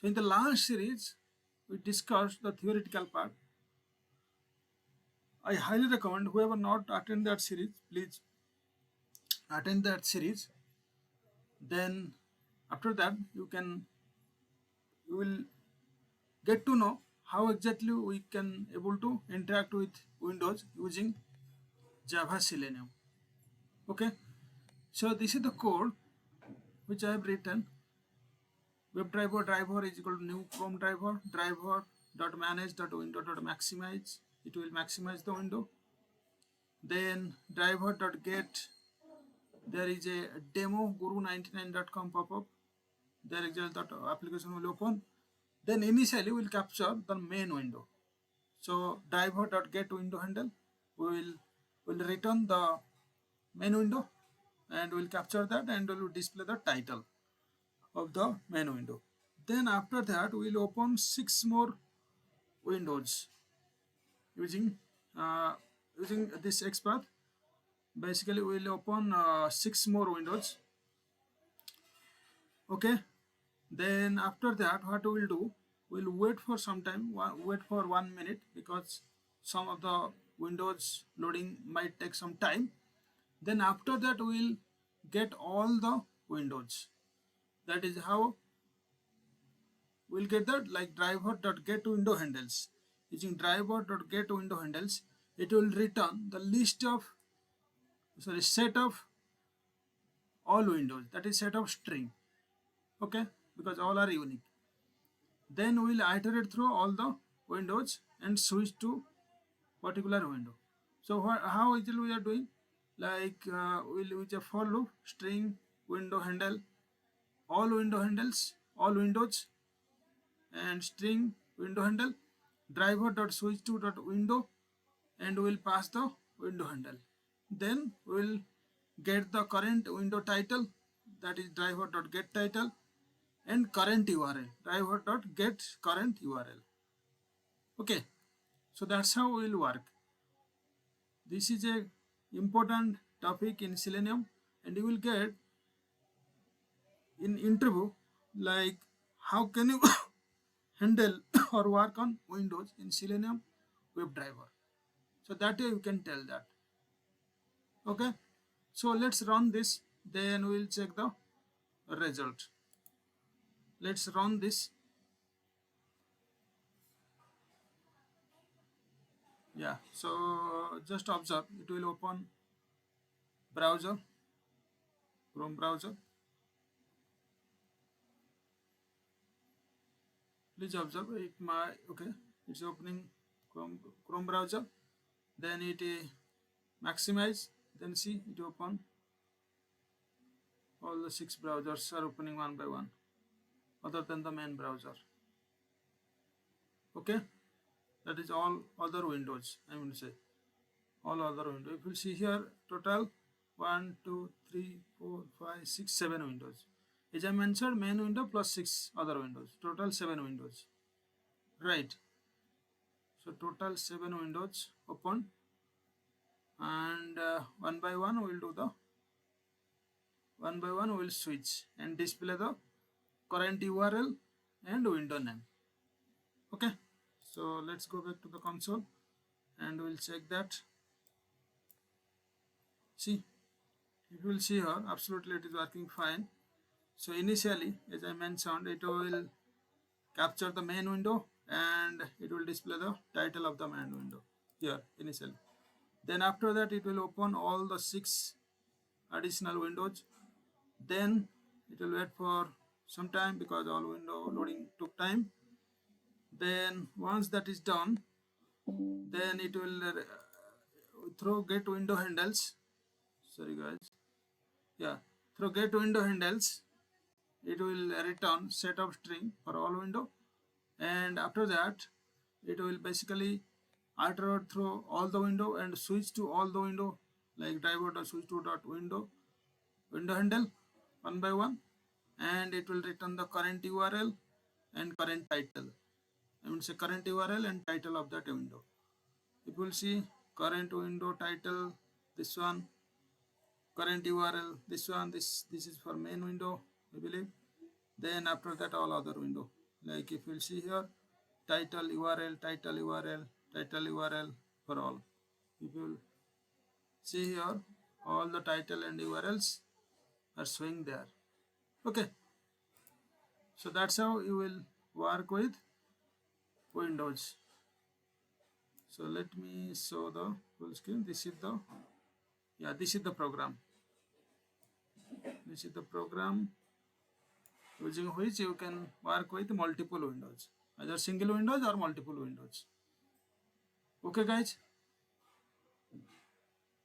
So in the last series, we discussed the theoretical part. I highly recommend whoever not attend that series, please attend that series. Then after that, you will get to know how exactly we can able to interact with Windows using Java Selenium. Okay, so this is the code which I have written. WebDriver driver is equal to new Chrome driver dot manage dot window dot maximize. It will maximize the window. Then driver dot get, there is a demo guru99.com pop-up. There is the application will open. Then initially we'll capture the main window. So driver dot get window handle will return the main window, and we'll capture that, and we'll display the title of the main window. Then after that we'll open 6 more windows using this XPath. Basically we'll open 6 more windows. Okay, then after that what we'll do, we'll wait for some time, wait for 1 minute, because some of the windows loading might take some time. Then after that we'll get all the windows. That is how we'll get that, like driver.getWindowHandles. Using driver.getWindowHandles, it will return the list of set of all windows, that is set of string. Okay, because all are unique. Then we'll iterate through all the windows and switch to particular window. So how easily we are doing, like we'll use a for loop, string window handle, all window handles, all windows, and string window handle, driver dot switch to dot window, and we'll pass the window handle. Then we'll get the current window title, that is driver dot get title, and current URL, driver dot get current URL. Okay, so that's how we'll work. This is a important topic in Selenium, and you will get in interview, like how can you handle or work on Windows in Selenium WebDriver. So that way you can tell that. Okay, so let's run this, then we'll check the result. Let's run this. Yeah, so just observe, it will open browser, Chrome browser. Please observe it. Okay, it's opening Chrome browser. Then it maximize. Then see it open. All the 6 browsers are opening one by one, other than the main browser. Okay, that is all other windows. I mean to say all other windows. If you see here, total 1, 2, 3, 4, 5, 6, 7 windows. As I mentioned, main window plus 6 other windows. Total 7 windows. Right. So total 7 windows open, and one by one we'll switch and display the current URL and window name. Okay, so let's go back to the console and we'll check that. See, you will see here, absolutely it is working fine. So initially, as I mentioned, it will capture the main window and it will display the title of the main window here initially. Then after that it will open all the 6 additional windows. Then it will wait for some time because all window loading took time. Then once that is done, then it will through getWindowHandles. Sorry guys. Yeah, through getWindowHandles, it will return set of string for all window, and after that it will basically iterate through all the window and switch to all the window, like driver dot switch to dot window handle one by one, and it will return the current URL and current title. I mean say current URL and title of that window. It will see current window title, this one, current URL, this one, this is for main window, I believe. Then after that all other window. Like if you'll see here, title URL, title URL, title URL for all. If you'll see here, all the title and URLs are showing there. Okay, so that's how you will work with Windows. So let me show the full screen. This is the, yeah, this is the program. This is the program using which you can work with multiple windows, either single windows or multiple windows. Okay guys,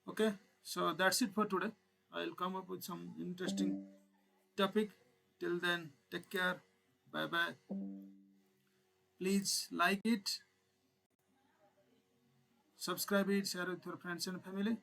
okay, so that's it for today. I'll come up with some interesting topic. Till then, take care, bye bye. Please like it, subscribe it, share with your friends and family.